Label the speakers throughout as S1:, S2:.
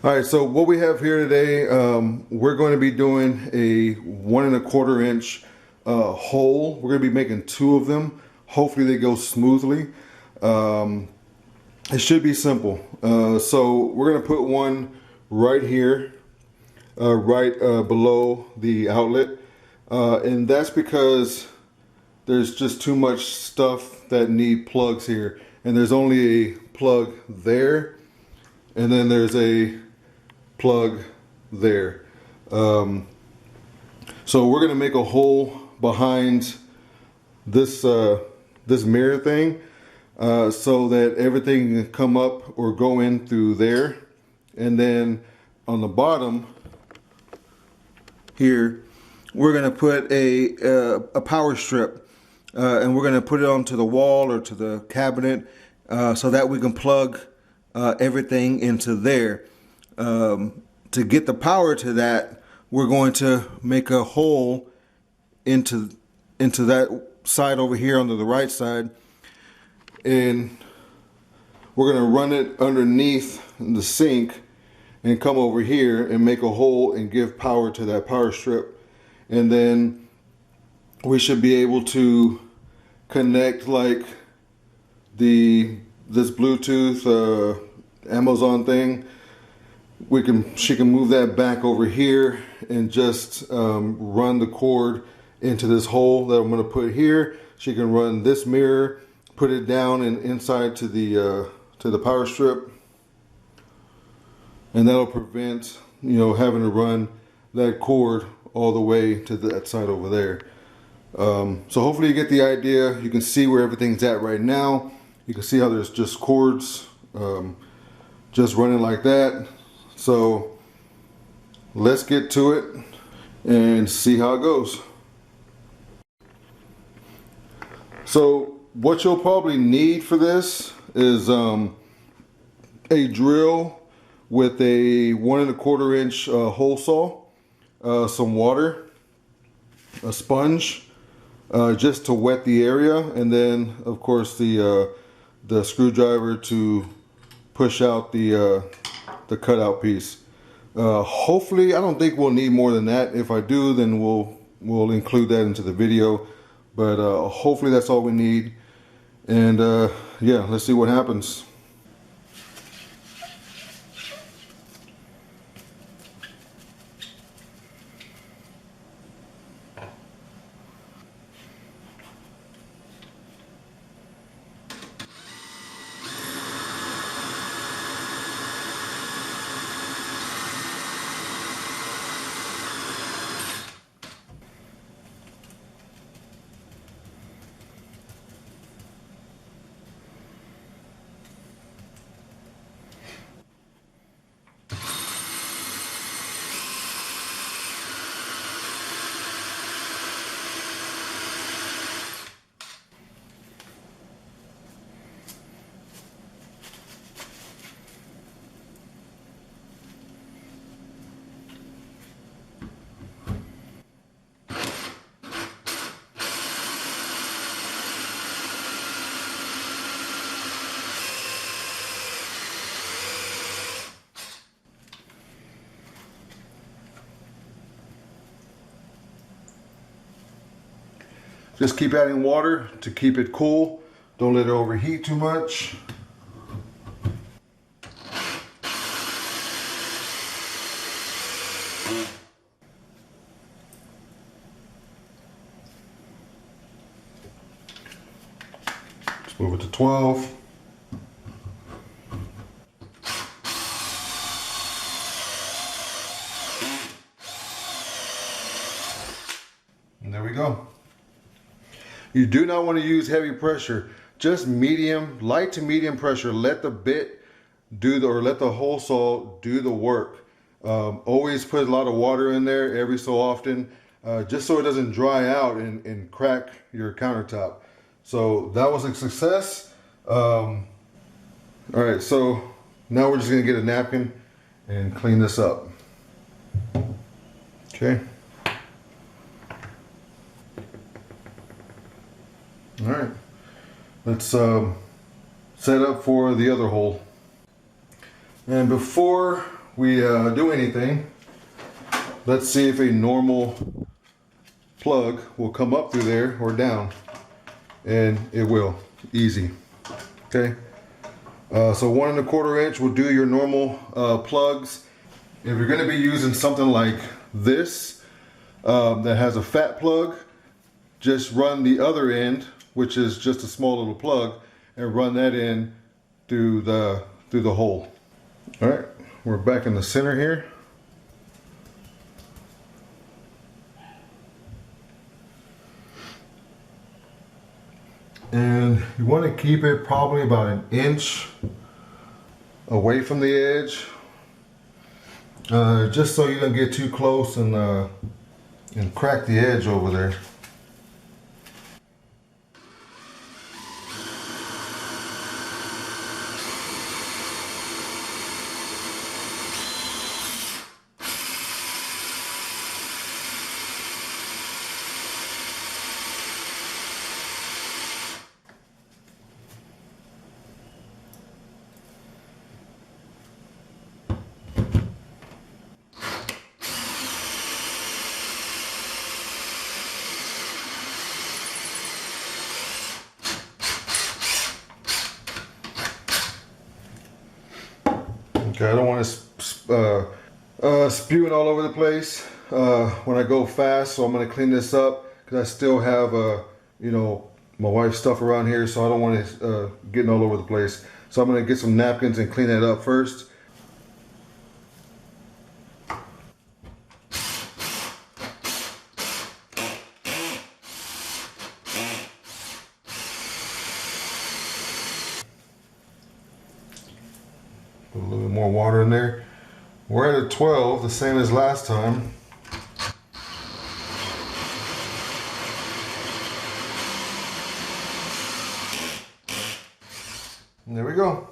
S1: All right, so what we have here today, we're going to be doing a 1 1/4 inch hole. We're going to be making 2 of them. Hopefully they go smoothly. It should be simple. So we're going to put one right here, right below the outlet. And that's because there's just too much stuff that need plugs here. And there's only a plug there. And then there's a plug there. So we're gonna make a hole behind this this mirror thing so that everything can come up or go in through there. And then on the bottom here, we're gonna put a power strip and we're gonna put it onto the wall or to the cabinet so that we can plug everything into there. To get the power to that, we're going to make a hole into that side over here on the right side, and we're going to run it underneath the sink and come over here and make a hole and give power to that power strip. And then we should be able to connect like this Bluetooth Amazon thing. She can move that back over here and just run the cord into this hole that I'm going to put here. She can run this mirror, put it down and inside to the power strip, and that'll prevent having to run that cord all the way to that side over there. So hopefully you get the idea. You can see where everything's at right now. You can see how there's just cords just running like that. So let's get to it and see how it goes. So what you'll probably need for this is a drill with a 1 1/4 inch hole saw, some water, a sponge just to wet the area, and then of course the screwdriver to push out the cutout piece. Hopefully, I don't think we'll need more than that. If I do, then we'll include that into the video. But hopefully that's all we need. And yeah, let's see what happens. Just keep adding water to keep it cool. Don't let it overheat too much. Let's move it to 12. And there we go. You do not want to use heavy pressure, just medium, light to medium pressure. Let the bit let the hole saw do the work. Always put a lot of water in there every so often, just so it doesn't dry out and crack your countertop. So that was a success. All right, so now we're just gonna get a napkin and clean this up. Okay. All right, let's set up for the other hole. And before we do anything, let's see if a normal plug will come up through there or down. And it will. Easy. Okay. So 1 1/4 inch will do your normal plugs. If you're going to be using something like this that has a fat plug, just run the other end, which is just a small little plug, and run that in through the hole. All right, we're back in the center here. And you want to keep it probably about 1 inch away from the edge, just so you don't get too close and crack the edge over there. Okay, I don't want to spewing all over the place when I go fast, so I'm going to clean this up because I still have you know, my wife's stuff around here, so I don't want it getting all over the place. So I'm going to get some napkins and clean that up first. Put a little bit more water in there. We're at a 12, the same as last time. And there we go.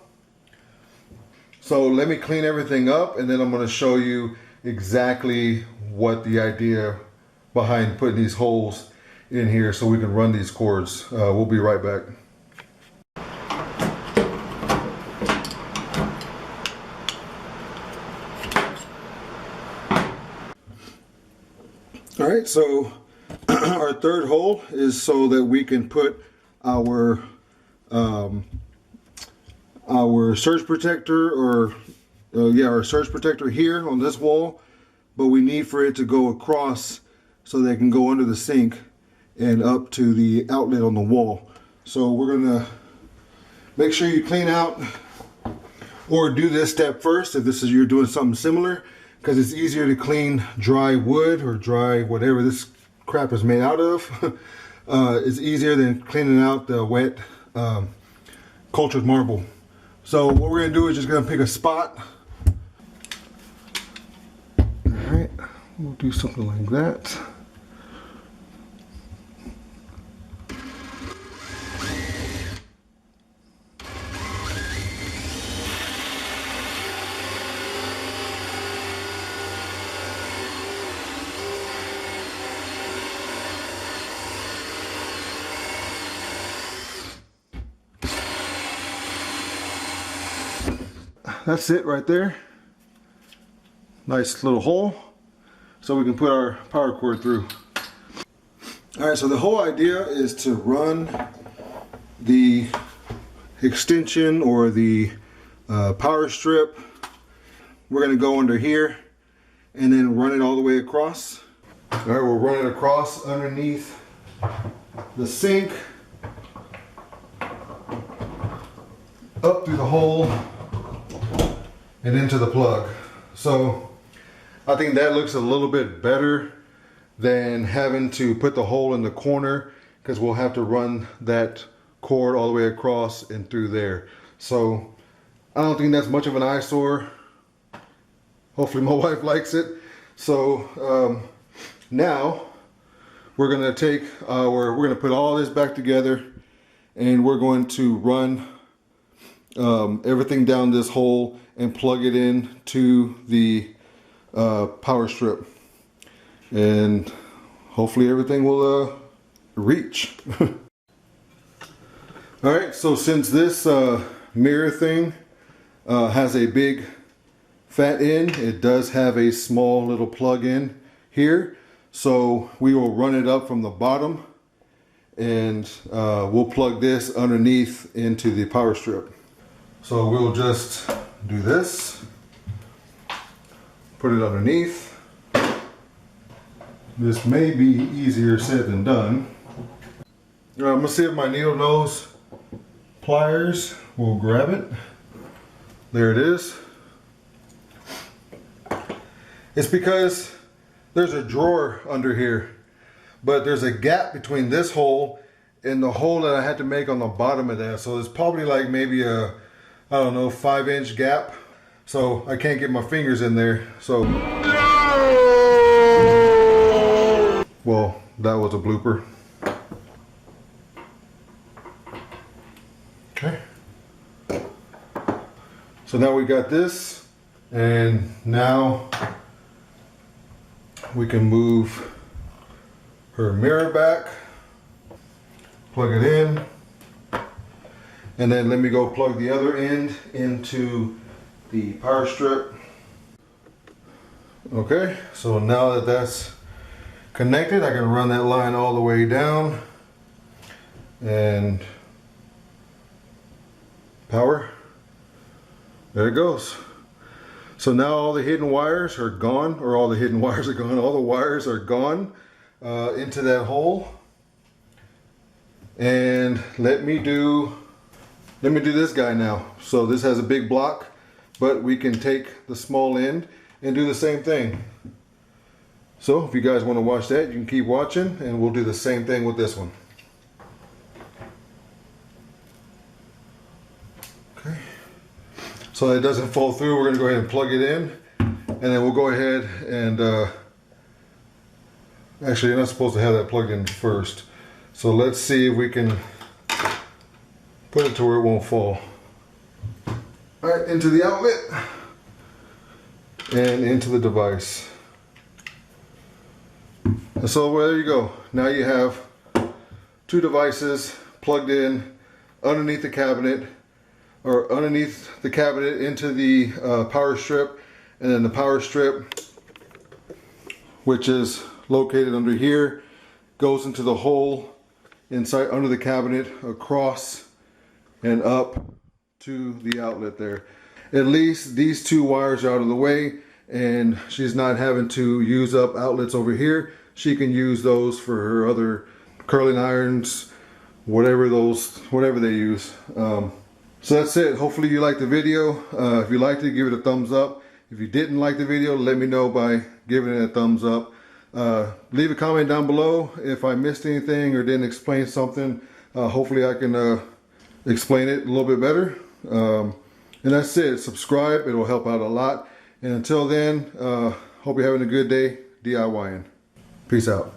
S1: So let me clean everything up, and then I'm going to show you exactly what the idea behind putting these holes in here so we can run these cords. We'll be right back. All right, so our third hole is so that we can put our surge protector, or our surge protector here on this wall, but we need for it to go across so they can go under the sink and up to the outlet on the wall. So we're gonna make sure you clean out or do this step first if this is you're doing something similar, because it's easier to clean dry wood or dry whatever this crap is made out of. It's easier than cleaning out the wet cultured marble. So what we're gonna do is just gonna pick a spot. All right, we'll do something like that. That's it right there. Nice little hole so we can put our power cord through. All right, so the whole idea is to run the extension or the power strip. We're gonna go under here and then run it all the way across. All right, we'll run it across underneath the sink, up through the hole, and into the plug. So I think that looks a little bit better than having to put the hole in the corner, because we'll have to run that cord all the way across and through there. So I don't think that's much of an eyesore. Hopefully my wife likes it. So now we're gonna we're gonna put all this back together, and we're going to run everything down this hole and plug it in to the power strip, and hopefully everything will reach. All right, so since this mirror thing has a big fat end, it does have a small little plug-in here. So we will run it up from the bottom, and we'll plug this underneath into the power strip. So we'll just do this, put it underneath. This may be easier said than done. I'm gonna see if my needle nose pliers will grab it. There it is. It's because there's a drawer under here, but there's a gap between this hole and the hole that I had to make on the bottom of that. So it's probably like maybe a, I don't know, 5-inch gap. So I can't get my fingers in there. So, well, that was a blooper. Okay. So now we got this, and now we can move her mirror back, plug it in, and then let me go plug the other end into the power strip. Okay, so now that that's connected, I can run that line all the way down and power. There it goes. So now all the hidden wires are gone, or all the hidden wires are gone, all the wires are gone into that hole. And let me do this guy now. So this has a big block, but we can take the small end and do the same thing. So if you guys want to watch that, you can keep watching, and we'll do the same thing with this one. Okay. So that it doesn't fall through, we're going to go ahead and plug it in, and then we'll go ahead and actually you're not supposed to have that plugged in first. So let's see if we can put it to where it won't fall. Alright, into the outlet and into the device. And so well, there you go. Now you have two devices plugged in underneath the cabinet, or underneath the cabinet into the power strip, and then the power strip, which is located under here, goes into the hole inside under the cabinet, across and up to the outlet there. At least these two wires are out of the way, and she's not having to use up outlets over here. She can use those for her other curling irons, whatever they use. So that's it. Hopefully you liked the video. If you liked it, give it a thumbs up. If you didn't like the video, let me know by giving it a thumbs up. Leave a comment down below if I missed anything or didn't explain something. Hopefully I can explain it a little bit better. And that's it. Subscribe. It'll help out a lot. And until then, hope you're having a good day DIYing. Peace out.